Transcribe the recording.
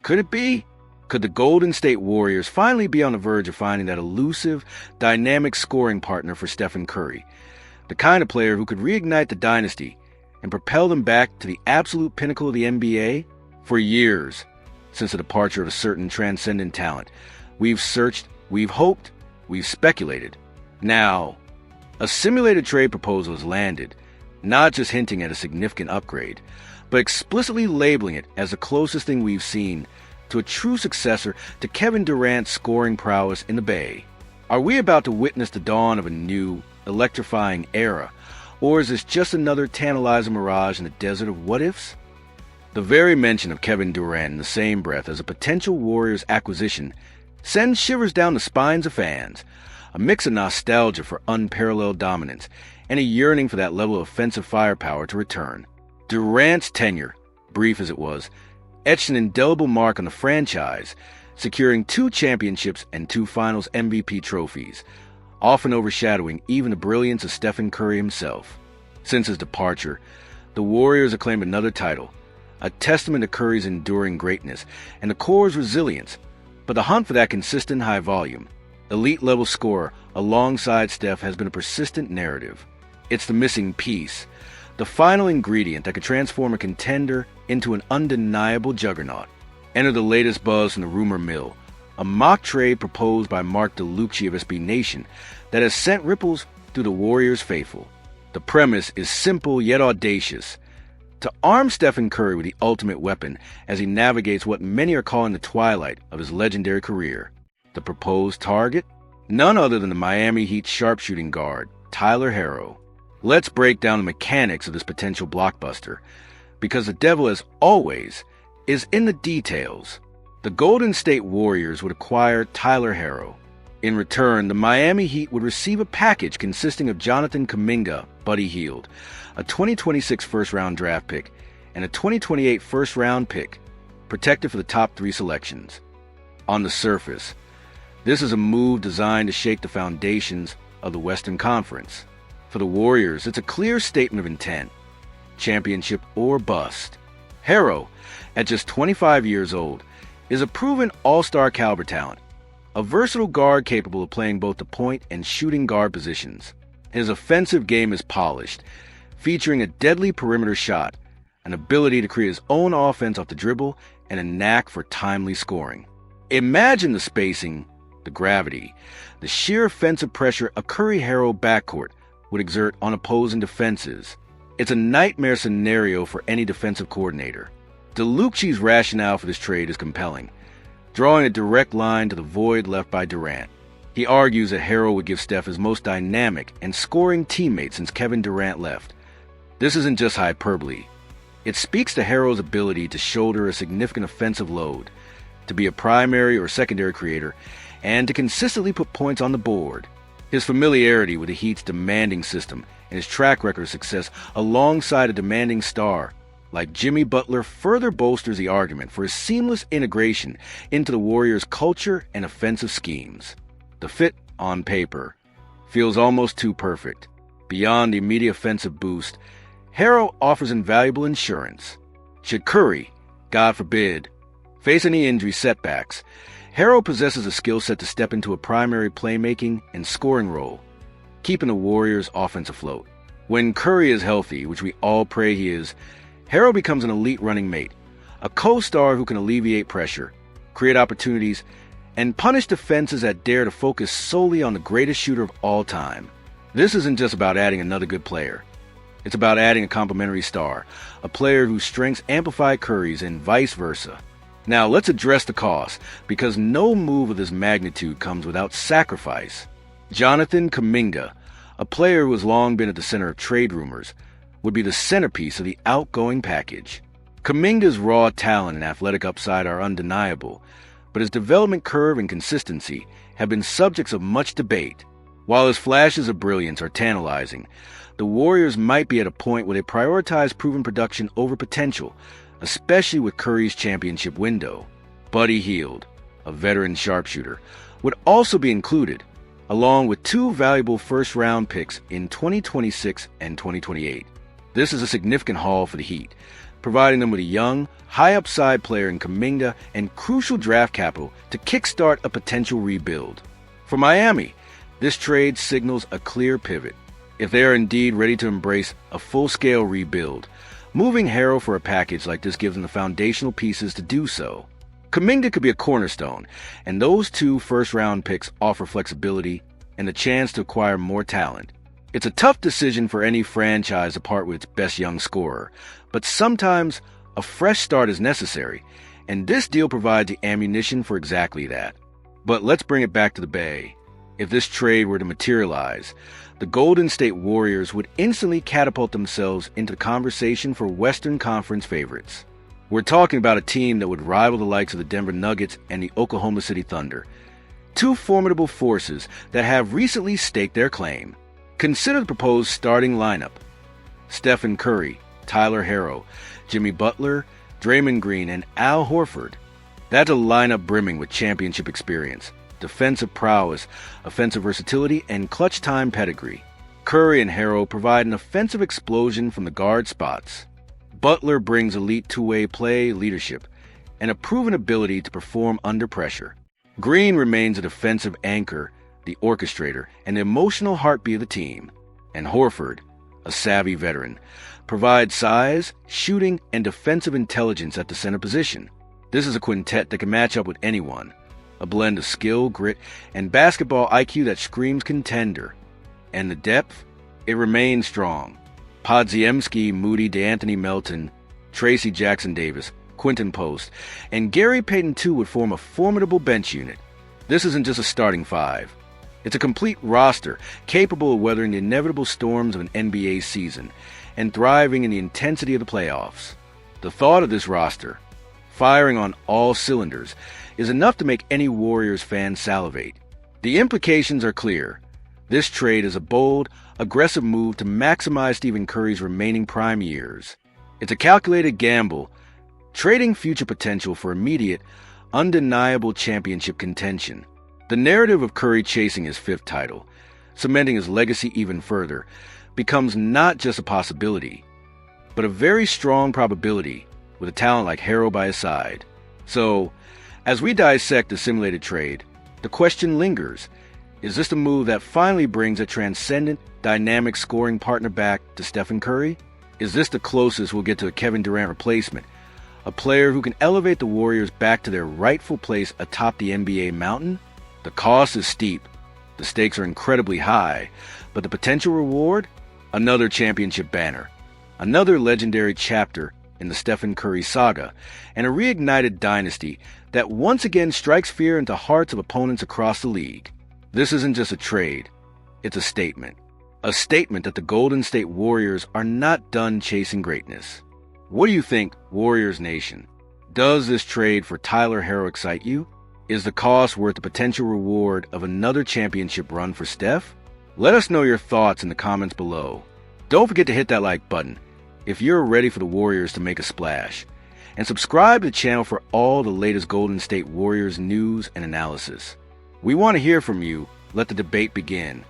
Could it be? Could the Golden State Warriors finally be on the verge of finding that elusive, dynamic scoring partner for Stephen Curry? The kind of player who could reignite the dynasty and propel them back to the absolute pinnacle of the NBA? For years, since the departure of a certain transcendent talent, we've searched, we've hoped, we've speculated. Now, a simulated trade proposal has landed, not just hinting at a significant upgrade, but explicitly labeling it as the closest thing we've seen to a true successor to Kevin Durant's scoring prowess in the Bay. Are we about to witness the dawn of a new, electrifying era, or is this just another tantalizing mirage in the desert of what-ifs? The very mention of Kevin Durant in the same breath as a potential Warriors acquisition sends shivers down the spines of fans, a mix of nostalgia for unparalleled dominance and a yearning for that level of offensive firepower to return. Durant's tenure, brief as it was, etched an indelible mark on the franchise, securing 2 championships and 2 Finals MVP trophies, often overshadowing even the brilliance of Stephen Curry himself. Since his departure, the Warriors have claimed another title, a testament to Curry's enduring greatness and the core's resilience, but the hunt for that consistent high-volume, elite-level scorer alongside Steph has been a persistent narrative. It's the missing piece, the final ingredient that could transform a contender into an undeniable juggernaut. Enter the latest buzz from the rumor mill, a mock trade proposed by Mark DeLucci of SB Nation that has sent ripples through the Warriors faithful. The premise is simple yet audacious: to arm Stephen Curry with the ultimate weapon as he navigates what many are calling the twilight of his legendary career. The proposed target? None other than the Miami Heat sharpshooting guard, Tyler Herro. Let's break down the mechanics of this potential blockbuster, because the devil, as always, is in the details. The Golden State Warriors would acquire Tyler Herro. In return, the Miami Heat would receive a package consisting of Jonathan Kuminga, Buddy Hield, a 2026 first-round draft pick, and a 2028 first-round pick, protected for the top 3 selections. On the surface, this is a move designed to shake the foundations of the Western Conference. For the Warriors, it's a clear statement of intent: championship or bust. Herro, at just 25 years old, is a proven all-star caliber talent, a versatile guard capable of playing both the point and shooting guard positions. His offensive game is polished, featuring a deadly perimeter shot, an ability to create his own offense off the dribble, and a knack for timely scoring. Imagine the spacing, the gravity, the sheer offensive pressure a Curry-Herro backcourt would exert on opposing defenses. It's a nightmare scenario for any defensive coordinator. DeLucci's rationale for this trade is compelling, drawing a direct line to the void left by Durant. He argues that Herro would give Steph his most dynamic and scoring teammate since Kevin Durant left. This isn't just hyperbole. It speaks to Herro's ability to shoulder a significant offensive load, to be a primary or secondary creator, and to consistently put points on the board. His familiarity with the Heat's demanding system and his track record of success alongside a demanding star like Jimmy Butler further bolsters the argument for his seamless integration into the Warriors' culture and offensive schemes. The fit, on paper, feels almost too perfect. Beyond the immediate offensive boost, Herro offers invaluable insurance. Should Curry, God forbid, face any injury setbacks, Herro possesses a skill set to step into a primary playmaking and scoring role, keeping the Warriors' offense afloat. When Curry is healthy, which we all pray he is, Herro becomes an elite running mate, a co-star who can alleviate pressure, create opportunities, and punish defenses that dare to focus solely on the greatest shooter of all time. This isn't just about adding another good player. It's about adding a complementary star, a player whose strengths amplify Curry's and vice versa. Now let's address the cost, because no move of this magnitude comes without sacrifice. Jonathan Kuminga, a player who has long been at the center of trade rumors, would be the centerpiece of the outgoing package. Kuminga's raw talent and athletic upside are undeniable, but his development curve and consistency have been subjects of much debate. While his flashes of brilliance are tantalizing, the Warriors might be at a point where they prioritize proven production over potential, especially with Curry's championship window. Buddy Hield, a veteran sharpshooter, would also be included, along with 2 valuable first-round picks in 2026 and 2028. This is a significant haul for the Heat, providing them with a young, high-upside player in Kuminga and crucial draft capital to kickstart a potential rebuild. For Miami, this trade signals a clear pivot. If they are indeed ready to embrace a full-scale rebuild, moving Herro for a package like this gives them the foundational pieces to do so. Kuminga could be a cornerstone, and those 2 first-round picks offer flexibility and the chance to acquire more talent. It's a tough decision for any franchise to part with its best young scorer, but sometimes a fresh start is necessary, and this deal provides the ammunition for exactly that. But let's bring it back to the Bay. If this trade were to materialize, the Golden State Warriors would instantly catapult themselves into the conversation for Western Conference favorites. We're talking about a team that would rival the likes of the Denver Nuggets and the Oklahoma City Thunder, 2 formidable forces that have recently staked their claim. Consider the proposed starting lineup: Stephen Curry, Tyler Herro, Jimmy Butler, Draymond Green, and Al Horford. That's a lineup brimming with championship experience, defensive prowess, offensive versatility, and clutch time pedigree. Curry and Herro provide an offensive explosion from the guard spots. Butler brings elite two-way play, leadership, and a proven ability to perform under pressure. Green remains a defensive anchor, the orchestrator, and the emotional heartbeat of the team. And Horford, a savvy veteran, provides size, shooting, and defensive intelligence at the center position. This is a quintet that can match up with anyone, a blend of skill, grit, and basketball IQ that screams contender. And the depth? It remains strong. Podziemski, Moody, DeAnthony Melton, Tracy Jackson-Davis, Quentin Post, and Gary Payton II would form a formidable bench unit. This isn't just a starting 5. It's a complete roster capable of weathering the inevitable storms of an NBA season and thriving in the intensity of the playoffs. The thought of this roster, firing on all cylinders, is enough to make any Warriors fan salivate. The implications are clear. This trade is a bold, aggressive move to maximize Stephen Curry's remaining prime years. It's a calculated gamble, trading future potential for immediate, undeniable championship contention. The narrative of Curry chasing his 5th title, cementing his legacy even further, becomes not just a possibility, but a very strong probability with a talent like Herro by his side. So, as we dissect the simulated trade, the question lingers: is this the move that finally brings a transcendent, dynamic scoring partner back to Stephen Curry? Is this the closest we'll get to a Kevin Durant replacement, a player who can elevate the Warriors back to their rightful place atop the NBA mountain? The cost is steep, the stakes are incredibly high, but the potential reward? Another championship banner, another legendary chapter in the Stephen Curry saga, and a reignited dynasty that once again strikes fear into hearts of opponents across the league. This isn't just a trade, it's a statement. A statement that the Golden State Warriors are not done chasing greatness. What do you think, Warriors Nation? Does this trade for Tyler Herro excite you? Is the cost worth the potential reward of another championship run for Steph? Let us know your thoughts in the comments below. Don't forget to hit that like button if you're ready for the Warriors to make a splash. And subscribe to the channel for all the latest Golden State Warriors news and analysis. We want to hear from you. Let the debate begin.